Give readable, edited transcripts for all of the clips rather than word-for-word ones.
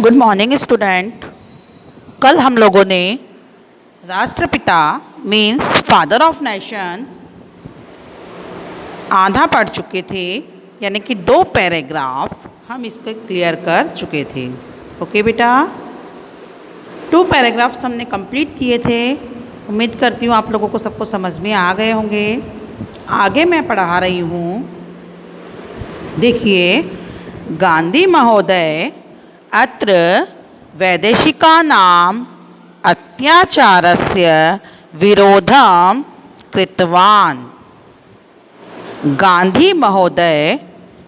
Good morning student. कल हम लोगों ने राष्ट्रपिता मीन्स फादर ऑफ नेशन आधा पढ़ चुके थे, यानी कि 2 पैराग्राफ हम इसको क्लियर कर चुके थे। ओके बेटा, 2 पैराग्राफ्स हमने कंप्लीट किए थे। उम्मीद करती हूँ आप लोगों को सबको समझ में आ गए होंगे। आगे मैं पढ़ा रही हूँ। देखिए, गांधी महोदय अत्र वैदेशिकानाम् अत्याचारस्य विरोधं कृतवान्। गांधी महोदय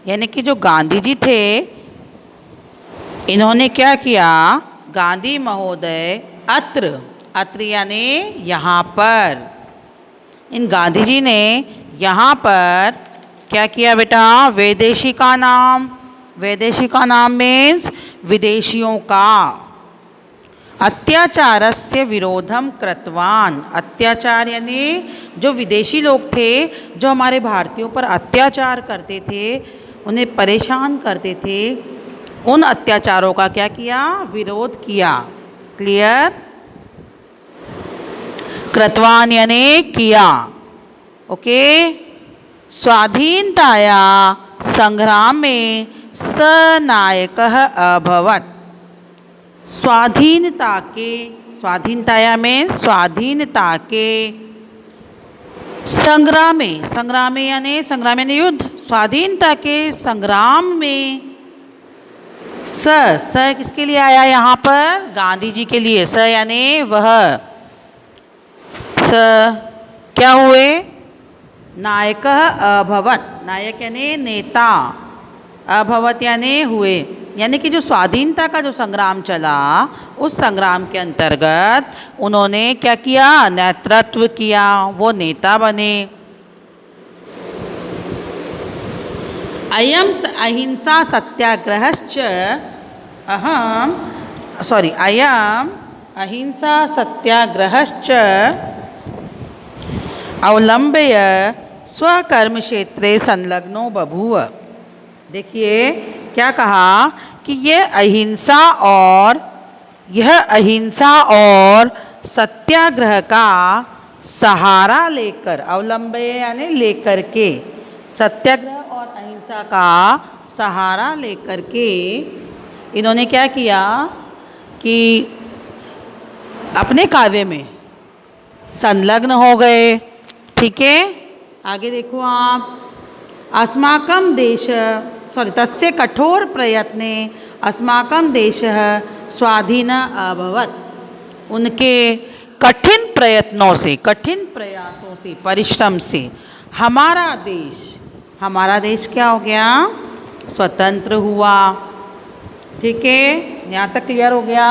यानी कि जो गांधी जी थे, इन्होंने क्या किया? गांधी महोदय अत्र यानी यहाँ पर, इन गांधी जी ने यहाँ पर क्या किया बेटा? वैदेशिका नाम मीन्स विदेशियों का, अत्याचारस्य विरोधम कृतवान। अत्याचार यानी जो विदेशी लोग थे, जो हमारे भारतीयों पर अत्याचार करते थे, उन्हें परेशान करते थे, उन अत्याचारों का क्या किया? विरोध किया। क्लियर? कृतवान यानी किया। ओके। स्वाधीनताया संग्राम में सनायकः अभवत्। स्वाधीनताया में स्वाधीनता के संग्राम यानी युद्ध, स्वाधीनता के संग्राम में स किसके लिए आया यहाँ पर? गांधी जी के लिए। स यानी वह, स क्या हुए? नायकः अभवत्। नायक यानी नेता, अभवत यानी हुए, यानी कि जो स्वाधीनता का जो संग्राम चला, उस संग्राम के अंतर्गत उन्होंने क्या किया? नेतृत्व किया, वो नेता बने। अयम अहिंसा सत्याग्रहश्च अयम अहिंसा सत्याग्रहश्च अवलंब्य स्वकर्म क्षेत्रे संलग्नो बभूव। देखिए क्या कहा कि यह अहिंसा और सत्याग्रह का सहारा लेकर, अवलंबे यानी लेकर के, सत्याग्रह और अहिंसा का सहारा लेकर के इन्होंने क्या किया कि अपने कार्य में संलग्न हो गए। ठीक है, आगे देखो आप। अस्माकं देश तस्य कठोर प्रयत्ने अस्माकं देशः स्वाधीनः अभवत्। उनके कठिन प्रयत्नों से, कठिन प्रयासों से, परिश्रम से हमारा देश क्या हो गया? स्वतंत्र हुआ। ठीक है, यहाँ तक क्लियर हो गया?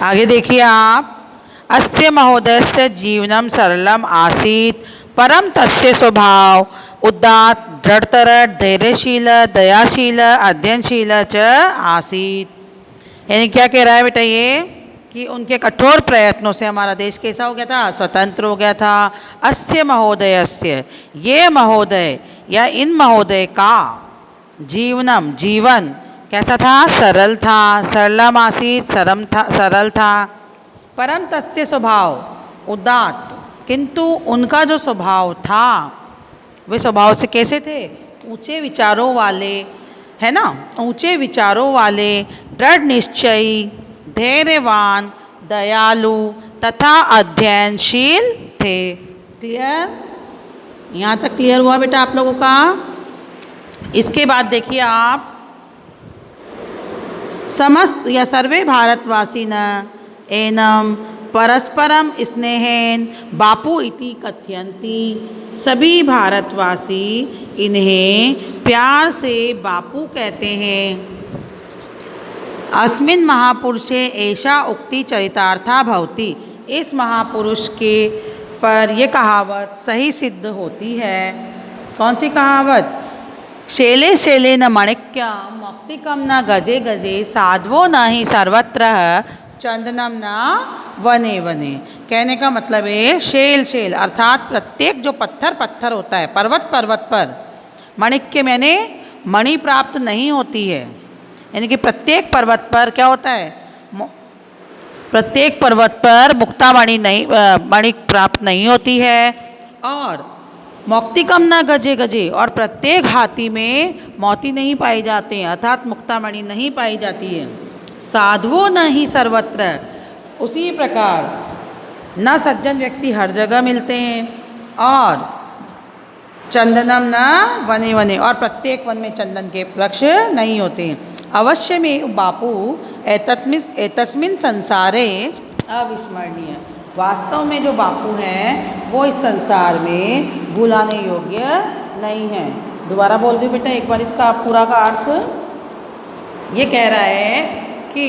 आगे देखिए आप। अस्य महोदयस्य जीवनं सरलम आसीत्, परम तस्य स्वभाव उदात्त, दृढ़तर, धैर्यशील, दयाशील, अध्ययनशील च आसीत्। यानी क्या कह रहा है बेटा ये? कि उनके कठोर प्रयत्नों से हमारा देश कैसा हो गया था? स्वतंत्र हो गया था। अस्य महोदयस्य, ये महोदय या इन महोदय का जीवन कैसा था? सरल था। सरलम आसीत्, सरल था। परम तस्य स्वभाव उदात्त, किंतु उनका जो स्वभाव था, वे स्वभाव से कैसे थे? ऊंचे विचारों वाले, है ना? ऊंचे विचारों वाले, दृढ़ निश्चयी, धैर्यवान, दयालु तथा अध्ययनशील थे। क्लियर? यहाँ तक क्लियर हुआ बेटा आप लोगों का? इसके बाद देखिए आप, समस्त या सर्वे भारतवासी न एनम परस्परम स्नेहेन बापू इति कथयन्ति। सभी भारतवासी इन्हें प्यार से बापू कहते हैं। अस्मिन् महापुरुषे एषा उक्ति चरितार्था भवति। इस महापुरुष के पर ये कहावत सही सिद्ध होती है। कौन सी कहावत? शैले शैले न माणिक्यम मौक्तिकम न गजे गजे, साधवो न ही सर्वत्र चंदनम न वने वने। कहने का मतलब है, शैल अर्थात प्रत्येक जो पत्थर होता है, पर्वत पर माणिक्य मैंने मणि प्राप्त नहीं होती है। यानी कि प्रत्येक पर्वत पर क्या होता है, प्रत्येक पर्वत पर मुक्तामणि नहीं मणि प्राप्त नहीं होती है। और मौक्तिकम न गजे गजे, और प्रत्येक हाथी में मोती नहीं पाए जाते हैं, अर्थात मुक्तामणि नहीं पाई जाती है। साधवो न ही सर्वत्र, उसी प्रकार न सज्जन व्यक्ति हर जगह मिलते हैं, और चंदनम न वने वने, और प्रत्येक वन में चंदन के वृक्ष नहीं होते हैं। अवश्य में बापू एतस्मिन संसारे अविस्मरणीय, वास्तव में जो बापू हैं वो इस संसार में भुलाने योग्य नहीं है। दोबारा बोल दूँ बेटा एक बार इसका पूरा का अर्थ। ये कह रहा है कि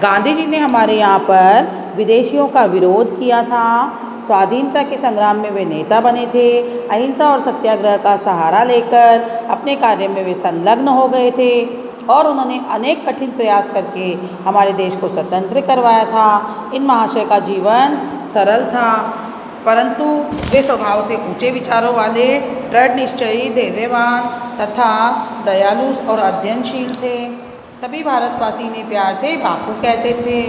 गांधी जी ने हमारे यहाँ पर विदेशियों का विरोध किया था, स्वाधीनता के संग्राम में वे नेता बने थे, अहिंसा और सत्याग्रह का सहारा लेकर अपने कार्य में वे संलग्न हो गए थे, और उन्होंने अनेक कठिन प्रयास करके हमारे देश को स्वतंत्र करवाया था। इन महाशय का जीवन सरल था, परंतु वे स्वभाव से ऊंचे विचारों वाले, दृढ़ निश्चयी, धैर्यवान तथा दयालु और अध्ययनशील थे। सभी भारतवासी ने प्यार से बापू कहते थे।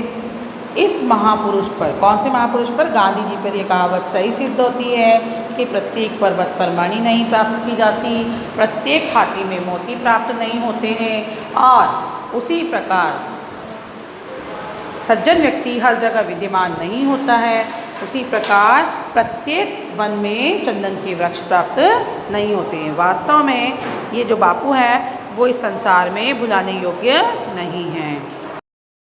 इस महापुरुष पर, कौन से महापुरुष पर, गांधी जी पर यह कहावत सही सिद्ध होती है कि प्रत्येक पर्वत पर मणि नहीं प्राप्त की जाती, प्रत्येक हाथी में मोती प्राप्त नहीं होते हैं, और उसी प्रकार सज्जन व्यक्ति हर जगह विद्यमान नहीं होता है, उसी प्रकार प्रत्येक वन में चंदन के वृक्ष प्राप्त नहीं होते हैं। वास्तव में ये जो बापू है वो इस संसार में भुलाने योग्य नहीं हैं।